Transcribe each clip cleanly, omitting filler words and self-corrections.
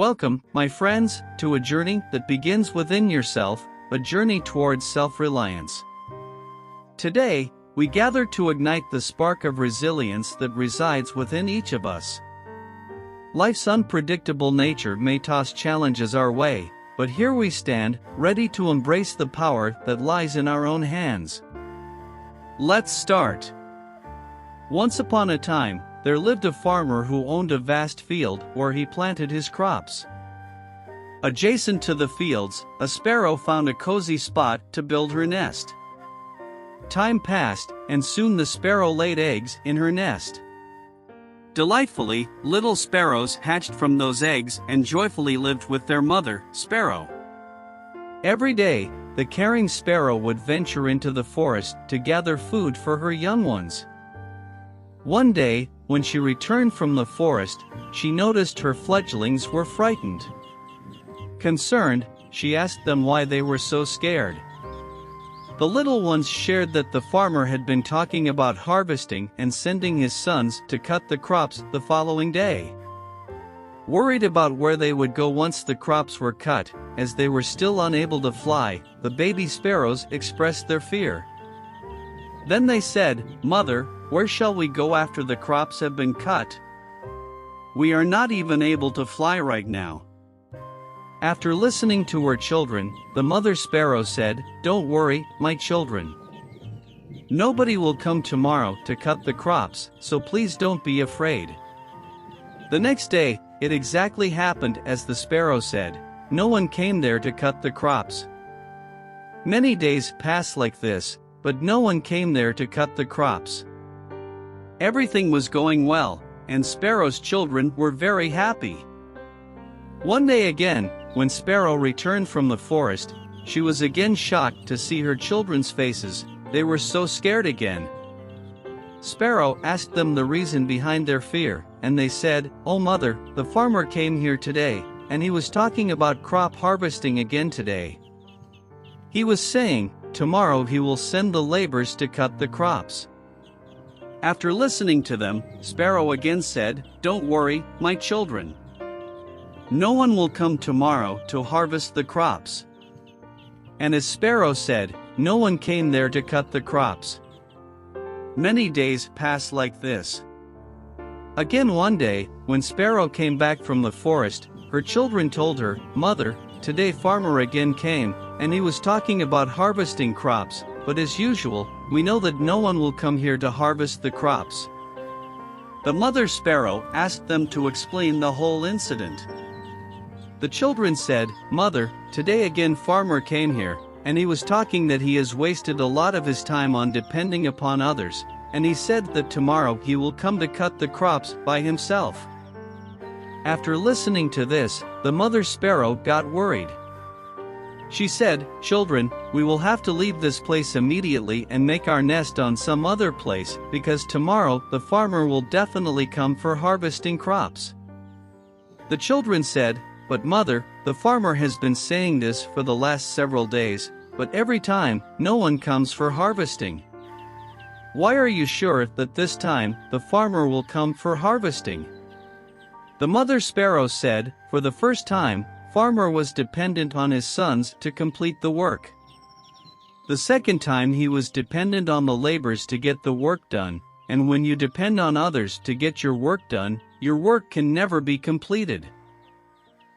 Welcome, my friends, to a journey that begins within yourself, a journey towards self-reliance. Today, we gather to ignite the spark of resilience that resides within each of us. Life's unpredictable nature may toss challenges our way, but here we stand, ready to embrace the power that lies in our own hands. Let's start. Once upon a time, there lived a farmer who owned a vast field where he planted his crops. Adjacent to the fields, a sparrow found a cozy spot to build her nest. Time passed, and soon the sparrow laid eggs in her nest. Delightfully, little sparrows hatched from those eggs and joyfully lived with their mother, sparrow. Every day, the caring sparrow would venture into the forest to gather food for her young ones. One day, when she returned from the forest, she noticed her fledglings were frightened. Concerned, she asked them why they were so scared. The little ones shared that the farmer had been talking about harvesting and sending his sons to cut the crops the following day. Worried about where they would go once the crops were cut, as they were still unable to fly, the baby sparrows expressed their fear. Then they said, "Mother, where shall we go after the crops have been cut? We are not even able to fly right now." After listening to her children, the mother sparrow said, "Don't worry, my children. Nobody will come tomorrow to cut the crops, so please don't be afraid." The next day, it exactly happened as the sparrow said. No one came there to cut the crops. Many days passed like this, but no one came there to cut the crops. Everything was going well, and Sparrow's children were very happy. One day again, when Sparrow returned from the forest, she was again shocked to see her children's faces. They were so scared again. Sparrow asked them the reason behind their fear, and they said, "Oh mother, the farmer came here today, and he was talking about crop harvesting again today. He was saying, tomorrow he will send the laborers to cut the crops." After listening to them, Sparrow again said, "Don't worry, my children. No one will come tomorrow to harvest the crops." And as Sparrow said, no one came there to cut the crops. Many days passed like this. Again one day, when Sparrow came back from the forest, her children told her, "Mother, today farmer again came, and he was talking about harvesting crops, but as usual, we know that no one will come here to harvest the crops." The mother sparrow asked them to explain the whole incident. The children said, "Mother, today again farmer came here, and he was talking that he has wasted a lot of his time on depending upon others, and he said that tomorrow he will come to cut the crops by himself." After listening to this, the mother sparrow got worried. She said, "Children, we will have to leave this place immediately and make our nest on some other place, because tomorrow the farmer will definitely come for harvesting crops." The children said, "But mother, the farmer has been saying this for the last several days, but every time, no one comes for harvesting. Why are you sure that this time, the farmer will come for harvesting?" The mother sparrow said, "For the first time, farmer was dependent on his sons to complete the work. The second time he was dependent on the laborers to get the work done, and when you depend on others to get your work done, your work can never be completed.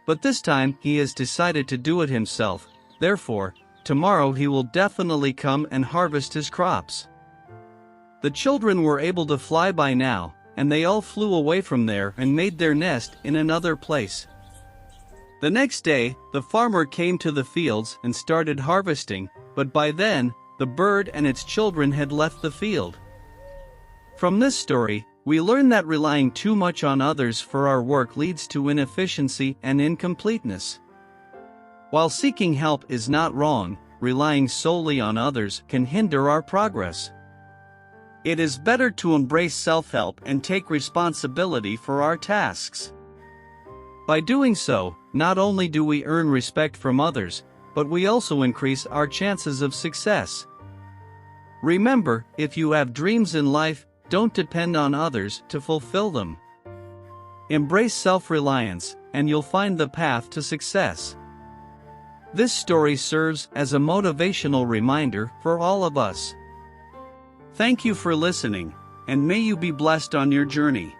But this time he has decided to do it himself, therefore, tomorrow he will definitely come and harvest his crops." The children were able to fly by now, and they all flew away from there and made their nest in another place. The next day, the farmer came to the fields and started harvesting, but by then, the bird and its children had left the field. From this story, we learn that relying too much on others for our work leads to inefficiency and incompleteness. While seeking help is not wrong, relying solely on others can hinder our progress. It is better to embrace self-help and take responsibility for our tasks. By doing so, not only do we earn respect from others, but we also increase our chances of success. Remember, if you have dreams in life, don't depend on others to fulfill them. Embrace self-reliance, and you'll find the path to success. This story serves as a motivational reminder for all of us. Thank you for listening, and may you be blessed on your journey.